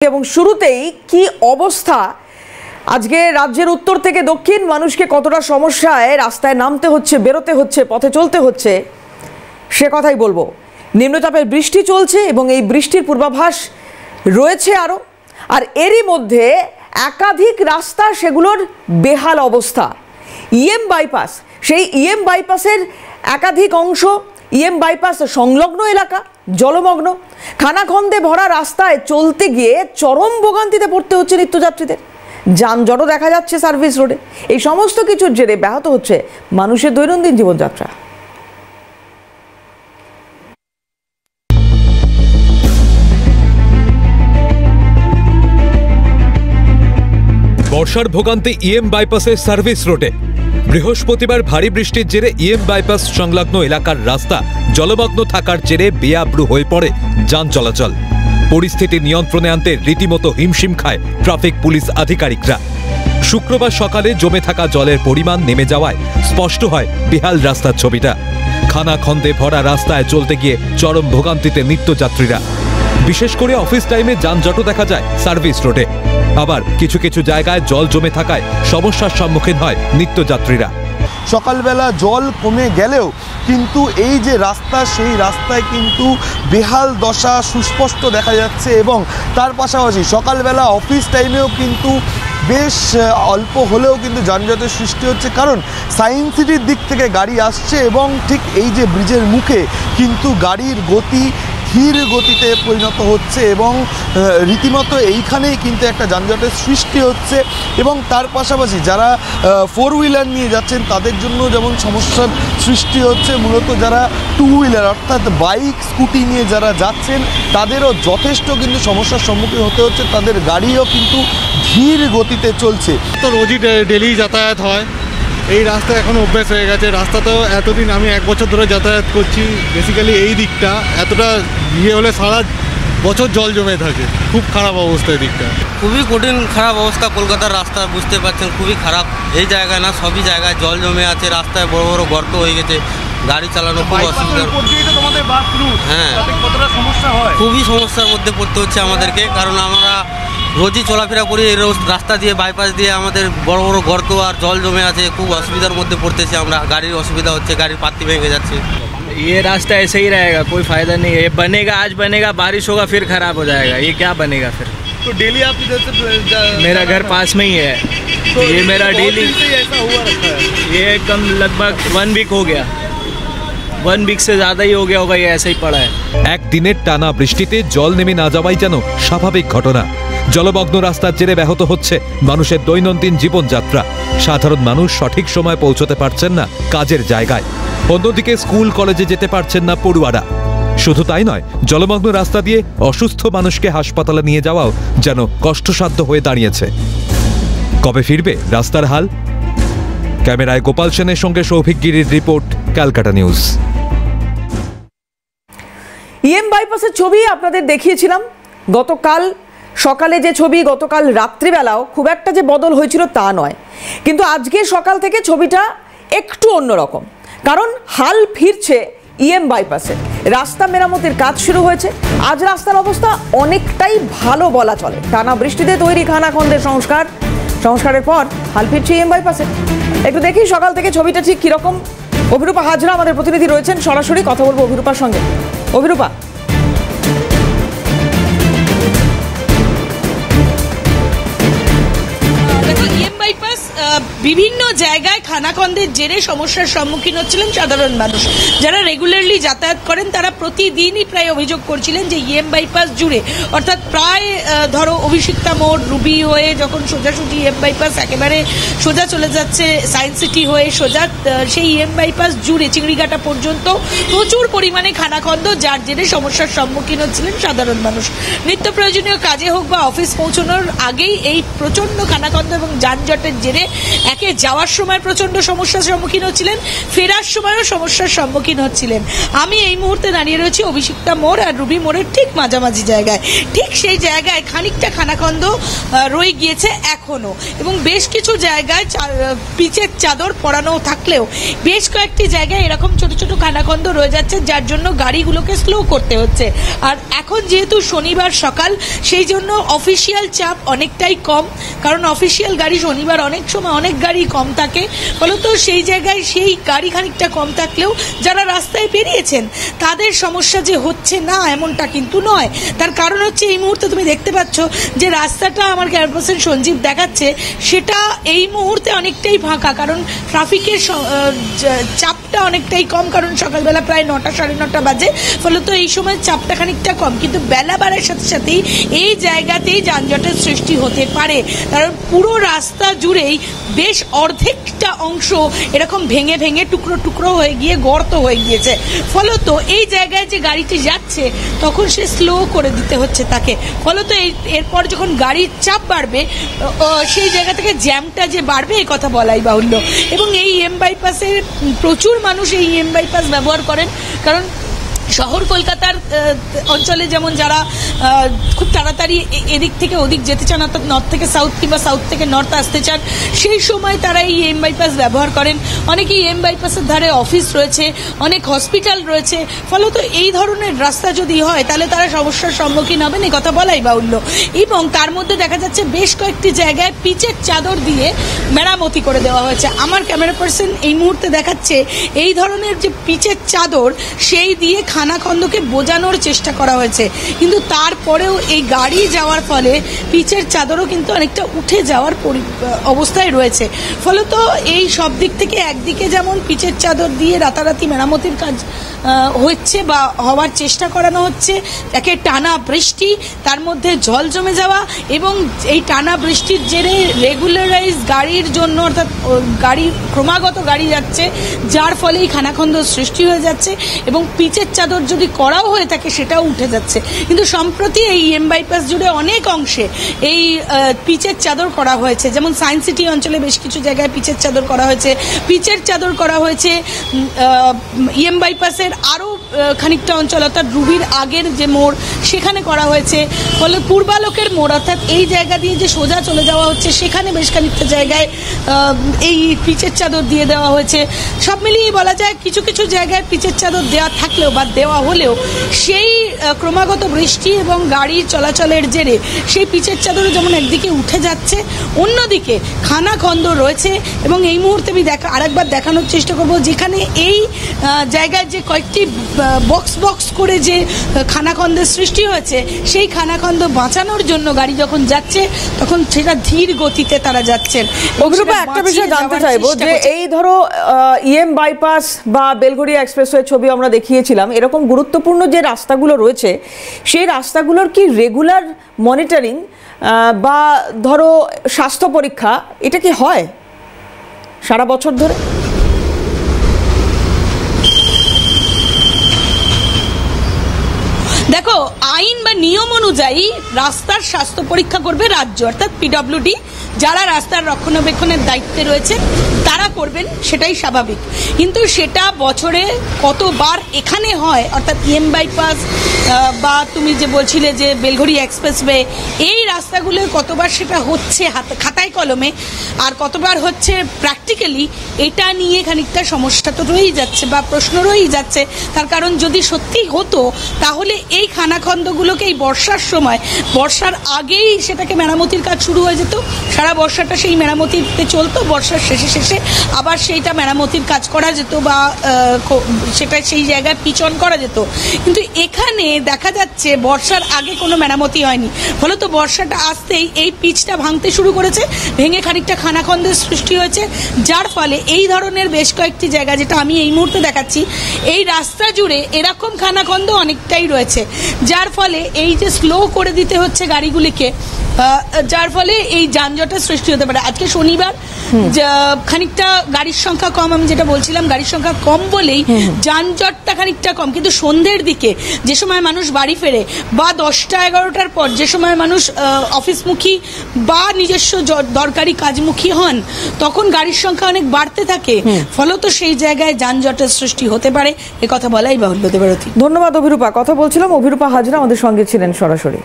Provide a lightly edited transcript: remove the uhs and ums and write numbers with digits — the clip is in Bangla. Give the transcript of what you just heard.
এবং শুরুতেই কি অবস্থা আজকে রাজ্যের উত্তর থেকে দক্ষিণ মানুষকে কতটা সমস্যায় রাস্তায় নামতে হচ্ছে, বেরোতে হচ্ছে, পথে চলতে হচ্ছে সে কথাই বলবো। নিম্নচাপের বৃষ্টি চলছে এবং এই বৃষ্টির পূর্বাভাস রয়েছে আরও, আর এরই মধ্যে একাধিক রাস্তা সেগুলোর বেহাল অবস্থা। ইএম বাইপাস, সেই ইএম বাইপাসের একাধিক অংশ, ইএম বাইপাস সংলগ্ন এলাকা জলমগ্ন, খানাখন্দে ভরা রাস্তায় চলতে গিয়ে চরম ভোগান্তিতে পড়তে হচ্ছে নিত্যযাত্রীদের। যানজটও দেখা যাচ্ছে সার্ভিস রোডে। এই সমস্ত কিছুর জেরে ব্যাহত হচ্ছে মানুষের দৈনন্দিন জীবনযাত্রা। বর্ষার ভোগান্তি ইএম বাইপাসের সার্ভিস রোডে। বৃহস্পতিবার ভারী বৃষ্টির জেরে ইএম বাইপাস সংলগ্ন এলাকার রাস্তা জলমগ্ন থাকার জেরে বেআব্রু হয়ে পড়ে যান চলাচল। পরিস্থিতি নিয়ন্ত্রণে আনতে রীতিমতো হিমশিম খায় ট্রাফিক পুলিশ আধিকারিকরা। শুক্রবার সকালে জমে থাকা জলের পরিমাণ নেমে যাওয়ায় স্পষ্ট হয় বেহাল রাস্তার ছবিটা। খানাখন্দে ভরা রাস্তায় চলতে গিয়ে চরম ভোগান্তিতে নিত্যযাত্রীরা। বিশেষ করে অফিস টাইমে যানজটও দেখা যায় সার্ভিস রোডে। আবার কিছু কিছু জায়গায় জল জমে থাকায় সমস্যার সম্মুখীন হয় নিত্যযাত্রীরা। সকালবেলা জল কমে গেলেও কিন্তু এই যে রাস্তা, সেই রাস্তায় কিন্তু বেহাল দশা সুস্পষ্ট দেখা যাচ্ছে এবং তার পাশাপাশি সকালবেলা অফিস টাইমেও কিন্তু বেশ অল্প হলেও কিন্তু যানজটের সৃষ্টি হচ্ছে, কারণ সায়েন্স সিটির দিক থেকে গাড়ি আসছে এবং ঠিক এই যে ব্রিজের মুখে কিন্তু গাড়ির গতি ধীর গতিতে পরিণত হচ্ছে এবং রীতিমতো এইখানেই কিন্তু একটা যানজটের সৃষ্টি হচ্ছে। এবং তার পাশাপাশি যারা ফোর হুইলার নিয়ে যাচ্ছেন তাদের জন্য যেমন সমস্যার সৃষ্টি হচ্ছে, মূলত যারা টু হুইলার অর্থাৎ বাইক স্কুটি নিয়ে যারা যাচ্ছেন তাদেরও যথেষ্ট কিন্তু সমস্যার সম্মুখীন হতে হচ্ছে। তাদের গাড়িও কিন্তু ধীর গতিতে চলছে। তো রোজই ডেলি যাতায়াত হয়, এই রাস্তা এখন অভ্যাস হয়ে গেছে। রাস্তা তো এতদিন আমি 1 বছর ধরে যাতায়াত করছি, বেসিক্যালি এই দিকটা এতটা ইয়ে হলে সারা বছর জল জমে থাকে। খুব খারাপ অবস্থা এই দিকটা, খুবই কঠিন খারাপ অবস্থা। কলকাতার রাস্তা বুঝতে পারছেন খুবই খারাপ। এই জায়গায় না, সবই জায়গায় জল জমে আছে, রাস্তায় বড় বড় গর্ত হয়ে গেছে, গাড়ি চালানো খুব অসুবিধা। হ্যাঁ, খুবই সমস্যার মধ্যে পড়তে হচ্ছে আমাদেরকে, কারণ আমরা রোজই চলাফেরা করি এই রাস্তা দিয়ে, বাইপাস দিয়ে। আমাদের বড় বড় গর্ত আর জল জমে আছে, খুব অসুবিধার মধ্যে পড়তেছি আমরা। গাড়ির অসুবিধা হচ্ছে, গাড়ির পাত্তি ভেঙে যাচ্ছে। ये रास्ता ऐसे ही रहेगा, कोई फायदा नहीं है। ये बनेगा, आज बनेगा, बारिश होगा फिर खराब हो जाएगा। ये क्या बनेगा फिर? तो डेली आप इधर से मेरा घर पास में ही है, तो ये मेरा डेली ऐसा हुआ रखा है। ये कम लगभग 1 वीक हो गया, 1 वीक से ज़्यादा ही हो गया होगा, ये ऐसे ही पड़ा है। একদিনের টানা বৃষ্টিতে জল নেমে না যাওয়াই যেন স্বাভাবিক ঘটনা। জলমগ্ন রাস্তার জেরে ব্যাহত হচ্ছে মানুষের দৈনন্দিন জীবনযাত্রা। সাধারণ মানুষ সঠিক সময় পৌঁছতে পারছেন না কাজের জায়গায়, অন্যদিকে স্কুল কলেজে যেতে পারছেন না পড়ুয়ারা। শুধু তাই নয়, জলমগ্ন রাস্তা দিয়ে অসুস্থ মানুষকে হাসপাতালে নিয়ে যাওয়াও যেন কষ্টসাধ্য হয়ে দাঁড়িয়েছে। কবে ফিরবে রাস্তার হাল? ক্যামেরায় গোপাল সেনের সঙ্গে সৌভিক গিরির রিপোর্ট, ক্যালকাটা নিউজ। ইএম বাইপাসের ছবি আপনাদের দেখিয়েছিলাম গতকাল সকালে, যে ছবি গতকাল রাত্রিবেলাও খুব একটা যে বদল হয়েছিল তা নয়, কিন্তু আজকে সকাল থেকে ছবিটা একটু অন্যরকম, কারণ হাল ফিরছে ইএম বাইপাসে। রাস্তা মেরামতের কাজ শুরু হয়েছে। আজ রাস্তার অবস্থা অনেকটাই ভালো বলা চলে। টানা বৃষ্টিতে তৈরি খানাখন্দের সংস্কারের পর হাল ফিরছে ইএম বাইপাসে। একটু দেখি সকাল থেকে ছবিটা ঠিক কীরকম। অভিরূপা হাজরা আমাদের প্রতিনিধি রয়েছেন, সরাসরি কথা বলবো অভিরূপার সঙ্গে। অভিরূপা, বিভিন্ন জায়গায় খানাখন্দের জেরে সমস্যার সম্মুখীন হচ্ছিলেন সাধারণ মানুষ। যারা রেগুলারলি যাতায়াত করেন তারা প্রতিদিনই প্রায় অভিযোগ করছিলেন যে ইএম বাইপাস জুড়ে, অর্থাৎ প্রায় ধরো অভিষিক্তা মোড় রুবি হয়ে যখন সোজাসুজি ইএম বাইপাস একেবারে সোজা চলে যাচ্ছে সায়েন্স সিটি হয়ে সোজা, সেই ইএম বাইপাস জুড়ে চিংড়িঘাটা পর্যন্ত প্রচুর পরিমাণে খানাখন্দ, যার জেরে সমস্যার সম্মুখীন হচ্ছিলেন সাধারণ মানুষ। নিত্য প্রয়োজনীয় কাজে হোক বা অফিস পৌঁছানোর আগেই এই প্রচণ্ড খানাখন্দ এবং যানজটের জেরে একে যাওয়ার সময় প্রচণ্ড সমস্যার সম্মুখীন হচ্ছিলেন, ফেরার সময়ও সমস্যার সম্মুখীন হচ্ছিলেন। আমি এই মুহূর্তে দাঁড়িয়ে রয়েছি অভিষিক্তা মোড় আর রুবি মোড়ের ঠিক মাঝামাঝি জায়গায়। ঠিক সেই জায়গায় খানিকটা খানাখন্দ রয়ে গিয়েছে এখনও, এবং বেশ কিছু জায়গায় পিচের চাদর পরানো থাকলেও বেশ কয়েকটি জায়গায় এরকম ছোট ছোট খানাখন্দ রয়ে যাচ্ছে, যার জন্য গাড়িগুলোকে স্লো করতে হচ্ছে। আর এখন যেহেতু শনিবার সকাল, সেই জন্য অফিসিয়াল চাপ অনেকটাই কম, কারণ অফিসিয়াল গাড়ি শনিবার অনেক সময় অনেক গাড়ি কম থাকে। ফলত সেই জায়গায় সেই গাড়ি খানিকটা কম থাকলেও যারা রাস্তায় বেরিয়েছেন তাদের সমস্যা যে হচ্ছে না এমনটা কিন্তু নয়। তার কারণ হচ্ছে এই মুহূর্তে তুমি দেখতে পাচ্ছ যে রাস্তাটা আমার ক্যাম্পাসের সঞ্জীব দেখাচ্ছে, সেটা এই মুহূর্তে অনেকটাই ফাঁকা, কারণ ট্রাফিকের চাপটা অনেকটাই কম, কারণ সকালবেলা প্রায় 9টা সাড়ে 9টা বাজে। ফলত এই সময় চাপটা খানিকটা কম, কিন্তু বেলা বাড়ার সাথে সাথেই এই জায়গাতেই যানজটের সৃষ্টি হতে পারে, কারণ পুরো রাস্তা জুড়েই বেশ অর্ধেকটা অংশ এরকম ভেঙে ভেঙে টুকরো টুকরো হয়ে গিয়ে গর্ত হয়ে গিয়েছে। ফলত এই জায়গায় যে গাড়িটি যাচ্ছে তখন সে স্লো করে দিতে হচ্ছে তাকে। ফলত এরপর যখন গাড়ির চাপ বাড়বে সেই জায়গা থেকে জ্যামটা যে বাড়বে এই কথা বলাই বাহুল্য। এবং এই এম বাইপাসের প্রচুর মানুষ এই এম বাইপাস ব্যবহার করেন, কারণ শহর কলকাতার অঞ্চলে যেমন যারা খুব তাড়াতাড়ি এদিক থেকে ওদিক যেতে চান, অর্থাৎ নর্থ থেকে সাউথ কিংবা সাউথ থেকে নর্থ আসতে চান, সেই সময় তারা এই এম বাইপাস ব্যবহার করেন। অনেকেই এম বাইপাসের ধারে অফিস রয়েছে, অনেক হসপিটাল রয়েছে। ফলত এই ধরনের রাস্তা যদি হয় তাহলে তারা সমস্যার সম্মুখীন হবেন, এই কথা বলাই বাহুল্য। এবং তার মধ্যে দেখা যাচ্ছে বেশ কয়েকটি জায়গায় পিচের চাদর দিয়ে মেরামতি করে দেওয়া হয়েছে। আমার ক্যামেরা পার্সন এই মুহূর্তে দেখাচ্ছে এই ধরনের যে পিচের চাদর, সেই দিয়ে খানাখন্দকে বোঝানোর চেষ্টা করা হয়েছে, কিন্তু তারপরেও এই গাড়ি যাওয়ার ফলে পিচের চাদরও কিন্তু অনেকটা উঠে যাওয়ার অবস্থায় রয়েছে। ফলত এই সব দিক থেকে একদিকে যেমন পিচের চাদর দিয়ে রাতারাতি মেরামতির কাজ হচ্ছে বা হওয়ার চেষ্টা করানো হচ্ছে, একে টানা বৃষ্টি, তার মধ্যে জল জমে যাওয়া, এবং এই টানা বৃষ্টির জেরে রেগুলারাইজ গাড়ির জন্য, অর্থাৎ গাড়ি ক্রমাগত গাড়ি যাচ্ছে, যার ফলে এই খানাখন্দ সৃষ্টি হয়ে যাচ্ছে। এবং পিচের চাদর যদি করাও হয়ে থাকে সেটাও উঠে যাচ্ছে। কিন্তু সম্প্রতি এই এম বাইপাস জুড়ে অনেক অংশে এই পিচের চাদর করা হয়েছে, যেমন সায়েন্স সিটি অঞ্চলে বেশ কিছু জায়গায় পিচের চাদর করা হয়েছে। পিচের চাদর করা হয়েছে এম বাইপাসের আরও খানিকটা অঞ্চল, অর্থাৎ রুবির আগের যে মোড় সেখানে করা হয়েছে। ফলে পূর্বালোকের মোড়, অর্থাৎ এই জায়গা দিয়ে যে সোজা চলে যাওয়া হচ্ছে, সেখানে বেশ খানিকটা জায়গায় এই পিচের চাদর দিয়ে দেওয়া হয়েছে। সব মিলিয়ে বলা যায় কিছু কিছু জায়গায় পিচের চাদর দেওয়া থাকলেও বা দেওয়া হলেও সেই ক্রমাগত বৃষ্টি এবং গাড়ির চলাচলের জেরে সেই পিচের চাদরও যেমন একদিকে উঠে যাচ্ছে, অন্যদিকে খানাখন্দ রয়েছে। এবং এই মুহূর্তে আমি আরেকবার দেখানোর চেষ্টা করব, যেখানে এই জায়গায় যে কয়েকটি বক্স বক্স করে যে খানাখন্দের সৃষ্টি হয়েছে, সেই খানাখন্দ বাঁচানোর জন্য গাড়ি যখন যাচ্ছে তখন সেটা ধীর গতিতে তারা যাচ্ছেন। অভিরূপা, একটা বিষয় জানতে চাইবো যে এই ধরো ইএম বাইপাস বা বেলঘড়িয়া এক্সপ্রেসওয়ে ছবি আমরা দেখিয়েছিলাম, এরকম গুরুত্বপূর্ণ যে রাস্তাগুলো রয়েছে সেই রাস্তাগুলোর কি রেগুলার মনিটরিং বা ধরো স্বাস্থ্য পরীক্ষা এটা কি হয় সারা বছর ধরে? দেখো, আইন বা নিয়ম অনুযায়ী রাস্তার স্বাস্থ্য পরীক্ষা করবে রাজ্য, অর্থাৎ পিডব্লিউডি। যারা রাস্তার রক্ষণাবেক্ষণের দায়িত্বে রয়েছেন তারা করবেন, সেটাই স্বাভাবিক। কিন্তু সেটা বছরে কতবার এখানে হয়, অর্থাৎ ইএম বাইপাস বা তুমি যে বলছিলে যে বেলঘড়িয়া এক্সপ্রেসওয়ে, এই রাস্তাগুলো কতবার সেটা হচ্ছে খাতায় কলমে আর কতবার হচ্ছে প্র্যাকটিক্যালি, এটা নিয়ে খানিকটা সমস্যা তো রয়েই যাচ্ছে বা প্রশ্ন রয়েই যাচ্ছে। তার কারণ যদি সত্যি হতো তাহলে এই খানাখন্দগুলোকে এই বর্ষার সময়, বর্ষার আগেই সেটাকে মেরামতির কাজ শুরু হয়ে যেত, সারা বর্ষাটা সেই মেরামতিতে চলতো, বর্ষার শেষে শেষে আবার সেইটা মেরামতির কাজ করা যেত বা সেটা সেই জায়গায় পিছন করা যেত। কিন্তু এখানে দেখা যাচ্ছে বর্ষার আগে কোনো মেরামতি হয়নি, ফলত বর্ষাটা আসতেই এই পিচটা ভাঙতে শুরু করেছে, ভেঙে খানিকটা খানাখন্দের সৃষ্টি হয়েছে, যার ফলে এই ধরনের বেশ কয়েকটি জায়গা, যেটা আমি এই মুহূর্তে দেখাচ্ছি, এই রাস্তা জুড়ে এরকম খানাখন্দ অনেকটাই রয়েছে। যার ফলে এই যে স্লো করে দিতে হচ্ছে গাড়িগুলিকে, যার ফলে এই যানজটের সৃষ্টি হতে পারে। আজকে শনিবার, খানিকটা গাড়ির সংখ্যা কম, আমি যেটা বলছিলাম গাড়ির সংখ্যা কম বলেই যানজটটা খানিকটা কম, কিন্তু সন্ধ্যের দিকে যে সময় মানুষ বাড়ি ফেরে বা 10টা-11টার পর যে সময় মানুষ অফিসমুখী বা নিজস্ব দরকারি কাজমুখী হন, তখন গাড়ির সংখ্যা অনেক বাড়তে থাকে, ফলত সেই জায়গায় যানজটের সৃষ্টি হতে পারে, এ কথা বলাই বাহুল্য। দেবরতী, ধন্যবাদ অভিরূপা। কথা বলছিলাম অভিরূপা হাজরা, আমাদের সঙ্গে ছিলেন সরাসরি।